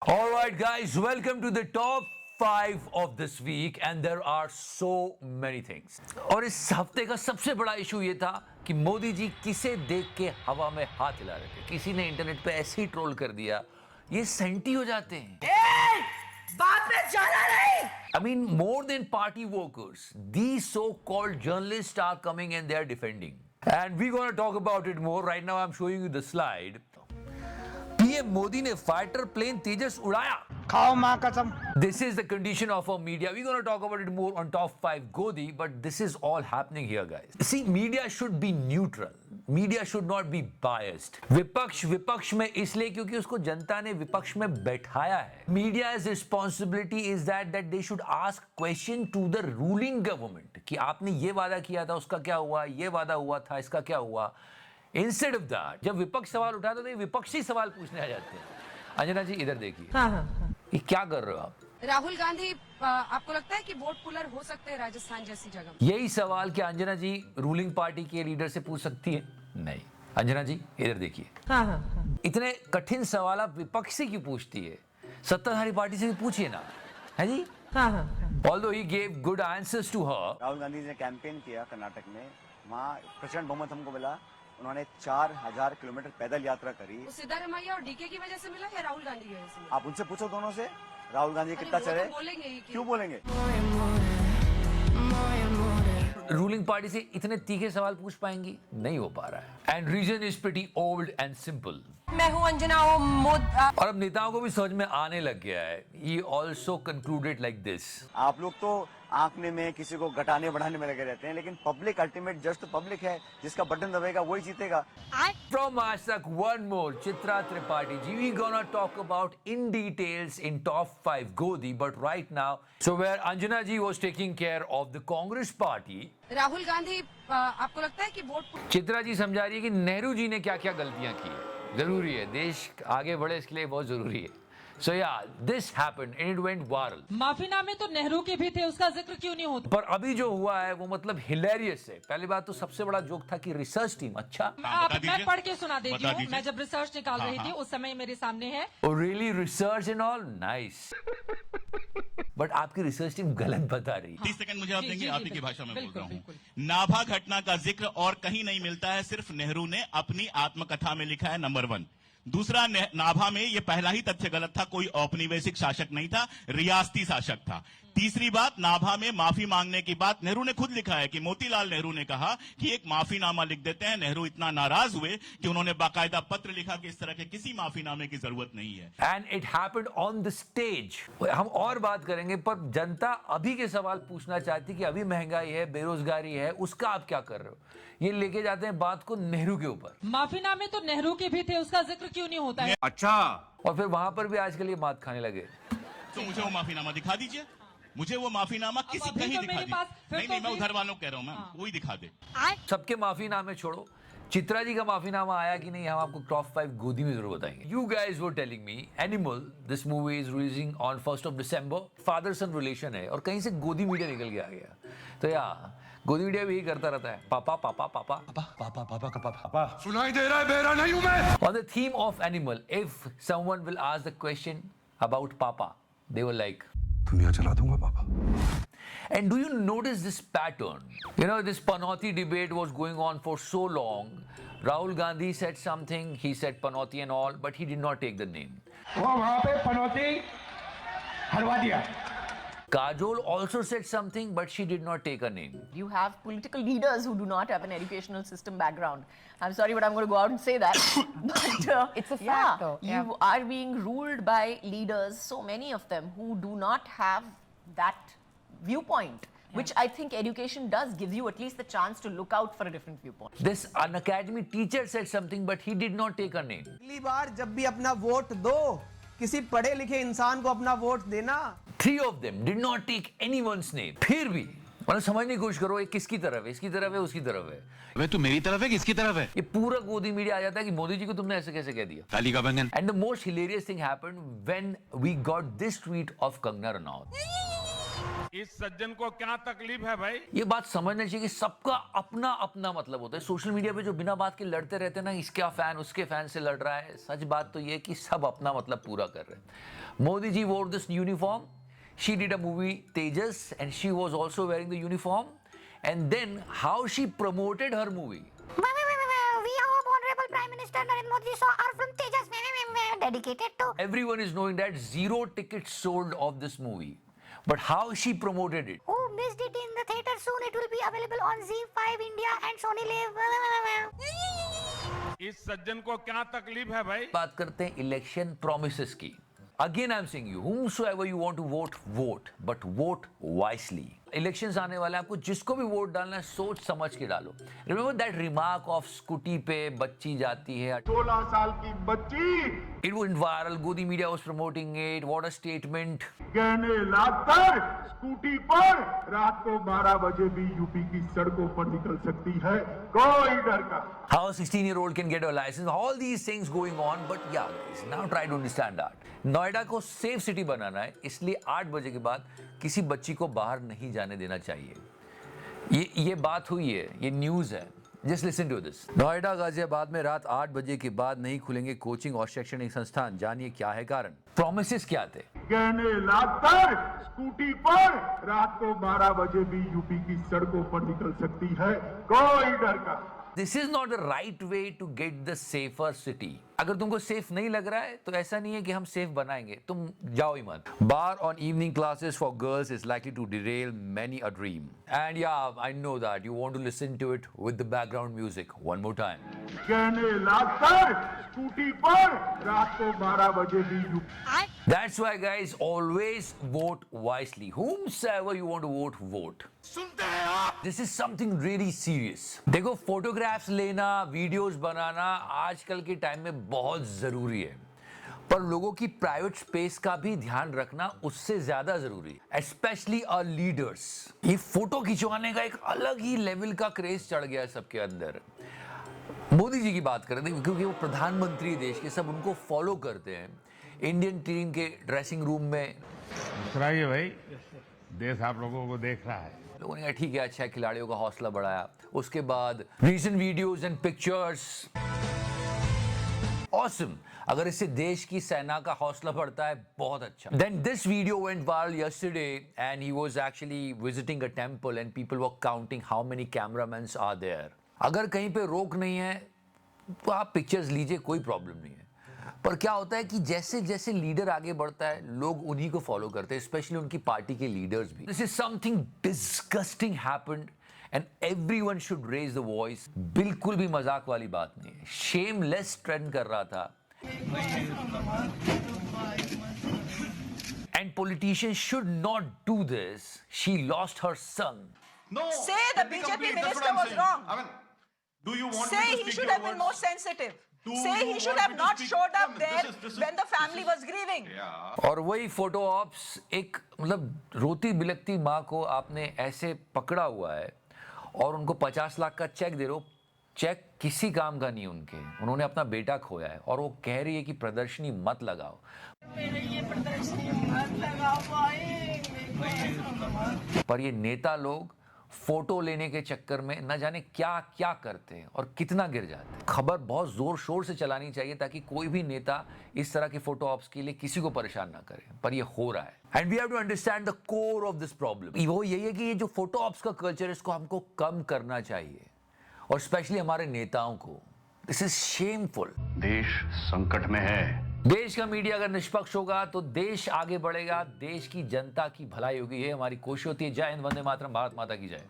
All right, guys, welcome to the top 5 of this week, and there are so many things. और इस हफ्ते का सबसे बड़ा इशू ये था कि मोदी जी किसे देख के हवा में हाथ हिला रहे थे। किसी ने इंटरनेट पे ऐसे ही ट्रोल कर दिया, ये सेंटी हो जाते हैं। बात में जाना नहीं। I mean, more than party workers, these so-called journalists are coming and they are defending. And we're gonna talk about it more. Right now, I'm showing you the slide. PM Modi ने fighter plane तेजस उड़ाया। खाओ मां कसम। This is the condition of our media. We're going to talk about it more on top 5 Godi, but this is all happening here, guys. See, media should be neutral. Media should not be biased. विपक्ष में इसलिए क्योंकि उसको जनता ने विपक्ष में बैठाया है. Media's responsibility is that they should ask question to the ruling government कि आपने ये वादा किया था, उसका क्या हुआ, ये वादा हुआ था, इसका क्या हुआ. Instead of that, जब विपक्ष सवाल उठाते तो विपक्षी सवाल पूछने आ जाते हैं. अंजना जी इधर देखिए. हाँ. ये क्या कर रहे हो आप? राहुल गांधी आपको लगता है कि वोट पुलर हो सकते हैं राजस्थान जैसी जगह? यही सवाल क्या अंजना जी रूलिंग पार्टी के लीडर से पूछ सकती है? नहीं. अंजना जी इधर देखिए. हाँ. इतने कठिन सवाल आप विपक्ष से क्यों पूछती है? सत्ताधारी पार्टी से भी पूछिए ना. है जी? Although he gave good answers to her. Rahul Gandhi ने कैंपेन किया कर्नाटक में, वहाँ प्रचंड बहुमत हमको मिला. उन्होंने 4000 किलोमीटर पैदल यात्रा करी. सिद्धारमैया और डीके की वजह से मिला या राहुल गांधी की वजह से? आप उनसे पूछो दोनों से, राहुल गांधी कितना चले. बोलेंगे ही क्यों बोलेंगे? रूलिंग पार्टी से इतने तीखे सवाल पूछ पाएंगी? नहीं हो पा रहा है. And reason is pretty old and simple. मैं हूं अंजना और अब नेताओं को भी समझ में आने लग गया है. He also concluded like this. आप लोग तो आंकने में, किसी को घटाने बढ़ाने में लगे रहते हैं, लेकिन पब्लिक अल्टीमेट जज तो पब्लिक है. जिसका बटन दबेगा वही जीतेगा. From Aaj Tak, one more Chitra Tripathi ji. We're gonna talk about in details in top 5 Godi, but right now, so where Anjana ji was taking care of the Congress party, Rahul Gandhi आपको लगता है कि vote Chitra ji समझा रही है कि नेहरू जी ने क्या क्या गलतियां की है. जरूरी है, देश आगे बढ़े इसके लिए बहुत जरूरी है. So yeah, this happened and it went viral. माफीनामे तो नेहरू के भी थे, उसका जिक्र क्यों नहीं होता? पर अभी जो हुआ है वो मतलब हिलेरियस है. पहली बात तो सबसे बड़ा जोक था कि रिसर्च टीम. अच्छा, मैं पढ़ के सुना देती हूँ. मैं जब रिसर्च निकाल रही थी उस समय मेरे सामने है. Oh really, research and all nice. But आपकी रिसर्च टीम गलत बता रही. 30 सेकंड मुझे आप देंगे. आप ही की भाषा में बोल रहा हूँ. बिल्कुल. नाभा घटना का जिक्र और कहीं नहीं मिलता है, सिर्फ नेहरू ने अपनी आत्मकथा में लिखा है. नंबर 1. दूसरा, नाभा में यह पहला ही तथ्य गलत था. कोई औपनिवेशिक शासक नहीं था, रियासती शासक था. तीसरी बात, नाभा में माफी मांगने की बात नेहरू ने खुद लिखा है कि मोतीलाल नेहरू ने कहा कि एक माफीनामा लिख देते हैं. नेहरू इतना नाराज हुए कि उन्होंने बाकायदा पत्र लिखा कि इस तरह के किसी माफीनामे की जरूरत नहीं है. And it happened on the stage. हम और बात करेंगे, पर जनता अभी के सवाल पूछना चाहती कि अभी महंगाई है, बेरोजगारी है, उसका आप क्या कर रहे हो. ये लेके जाते हैं बात को नेहरू के ऊपर. माफीनामे तो नेहरू के भी थे, उसका जिक्र क्यों नहीं होता है? अच्छा. और फिर वहां पर भी आजकल ये मात खाने लगे. तो मुझे वो माफीनामा दिखा दीजिए. मुझे वो माफीनामा किसी अभी कहीं तो दिखा मेरे दीजिए. पास फिर नहीं तो नहीं, मैं फिर- उधर वालों कह रहा हूँ मैम, वही दिखा दे. सबके माफीनामे छोड़ो, चित्रा जी का माफीनामा आया कि नहीं, हम आपको टॉप 5 गोदी में जरूर बताएंगे. You guys were telling me Animal, this movie is releasing on 1st of December. Father son relation है और कहीं से गोदी मीडिया निकल के आ गया. तो यार गोदी मीडिया भी यही करता रहता है. पापा पापा पापा पापा पापा. सुनाई दे रहा है, बेरा नहीं हूं मैं. On the theme of animal, if someone will ask the question about papa, they were like, दुनिया चला दूंगा पापा. and do you notice this pattern? You know, this Panoti debate was going on for so long. Rahul Gandhi said something, he said Panoti and all, but he did not take the name. वो वहां पे पनौती हरवा दिया. Kajol also said something, but she did not take a name. You have political leaders who do not have an educational system background. I'm sorry, but I'm going to go out and say that. But It's a fact, though. You are being ruled by leaders, so many of them, who do not have that viewpoint. Which I think education does give you at least the chance to look out for a different viewpoint. This unacademy teacher said something, but he did not take a name. अगली बार जब भी अपना vote दो, किसी पढ़े लिखे इंसान को अपना वोट देना. 3 of them did not take anyone's name. फिर भी मतलब समझने की कोशिश करो, ये किसकी तरफ है, इसकी तरफ है, उसकी तरफ है. वे तू मेरी तरफ है किसकी तरफ है? ये पूरा गोदी मीडिया आ जाता है कि मोदी जी को तुमने ऐसे कैसे कह दिया. काली का बैंगन. And the most hilarious thing happened when we got this tweet of Kangana Ranaut. इस सज्जन को क्या तकलीफ है भाई? ये बात समझना चाहिए कि सबका अपना अपना मतलब होता है. सोशल मीडिया पे जो बिना बात के लड़ते रहते हैं ना, इसका फैन उसके फैन से लड़ रहा है, सच बात तो ये कि सब अपना मतलब पूरा कर रहे हैं. Modi ji wore this uniform. She did a movie Tejas and she was also wearing the uniform. And then how she promoted her movie. We hope Honorable Prime Minister Narendra Modi saw our film Tejas dedicated to. Everyone is knowing that 0 tickets sold of this movie. But how she promoted it. Who missed it in the theater soon? It will be available on ZEE5 India and Sony Live. इस सज्जन को क्या तकलीफ है भाई? बात करते हैं election promises की. Again I'm saying you, whomsoever you want to vote, vote, but vote wisely. Elections आने वाला है, आपको जिसको भी वोट डालना है सोच समझ के डालो. Remember that remark of scooty पे बच्ची जाती है. 16 साल की बच्ची It went viral. Godi media was promoting it. What a statement. गहने लाकर स्कूटी पर रात को 12 बजे भी यूपी की सड़कों पर निकल सकती है, कोई डर का. How a 16-year-old can get a license. All these things going on. But yeah guys, now try to understand that. Noida को सेफ सिटी बनाना है, इसलिए 8 बजे के बाद किसी बच्ची को बाहर नहीं जाने देना चाहिए. ये बात हुई है, ये न्यूज़ है. Just listen to this. Noida Ghaziabad में रात 8 बजे के बाद नहीं खुलेंगे कोचिंग और शैक्षणिक संस्थान. जानिए क्या है कारण. प्रोमिसेस क्या थे. गहने लाकर स्कूटी पर रात को 12 बजे भी यूपी की सड़कों पर निकल सकती है, कोई डर का. This is not the right way to get the safer city. अगर तुमको सेफ नहीं लग रहा है तो ऐसा नहीं है कि हम सेफ बनाएंगे, तुम जाओ ही मत. Bar on evening classes for girls is likely to derail many a dream. And yeah, I know that you want to listen to it with the background music one more time. गहने लाकर scooty पर रात को 12 बजे भी UP. That's why guys, always vote wisely. Whomsoever you want to vote, vote. This is something really serious. देखो, photographs लेना, videos बनाना आजकल के टाइम में बहुत जरूरी है, पर लोगों की प्राइवेट स्पेस का भी ध्यान रखना उससे ज्यादा जरूरी है. Specially our leaders. ये फोटो खिंचवाने का एक अलग ही लेवल का क्रेज चढ़ गया है सबके अंदर. मोदी जी की बात करें क्योंकि वो प्रधानमंत्री देश के, सब उनको फॉलो करते हैं. इंडियन टीम के ड्रेसिंग रूम में मुस्कुराइए भाई, देश आप लोगों को देख रहा है. लोगों ने कहा ठीक है, अच्छा खिलाड़ियों का हौसला बढ़ाया. उसके बाद recent videos and pictures. Awesome. अगर इससे देश की सेना का हौसला बढ़ता है, बहुत अच्छा. Then this video went viral yesterday and he was actually visiting a temple and people were counting how many cameramen are there. अगर कहीं पे रोक नहीं है तो आप पिक्चर्स लीजिए, कोई प्रॉब्लम नहीं है. पर क्या होता है कि जैसे जैसे लीडर आगे बढ़ता है, लोग उन्हीं को फॉलो करते हैं, स्पेशली उनकी पार्टी के लीडर्स भी. This is something disgusting happened and everyone should raise the voice. बिल्कुल भी मजाक वाली बात नहीं है. शेमलेस ट्रेंड कर रहा था. And politicians should not do this. She lost her son. No. Say the BJP minister was wrong. I mean, do you want Say he should have been more sensitive. Say he should have not showed up there when the family was grieving. और वही photo ops, एक मतलब रोती बिलखती माँ को आपने ऐसे पकड़ा हुआ है और उनको 50 लाख का चेक दे रहे हो. चेक किसी काम का नहीं उनके. उन्होंने अपना बेटा खोया है और वो कह रही है कि प्रदर्शनी मत लगाओ. पर ये नेता लोग फोटो लेने के चक्कर में न जाने क्या क्या करते हैं और कितना गिर जाते हैं. खबर बहुत जोर शोर से चलानी चाहिए ताकि कोई भी नेता इस तरह के फोटो ऑप्स के लिए किसी को परेशान ना करे, पर ये हो रहा है. And we have to understand the core of this problem. वो यही है कि ये जो फोटो ऑप्स का कल्चर है, इसको हमको कम करना चाहिए, और स्पेशली हमारे नेताओं को. This is shameful. देश संकट में है. देश का मीडिया अगर निष्पक्ष होगा तो देश आगे बढ़ेगा, देश की जनता की भलाई होगी. ये हमारी कोशिश होती है. जय हिंद, वंदे मातरम, भारत माता की जय.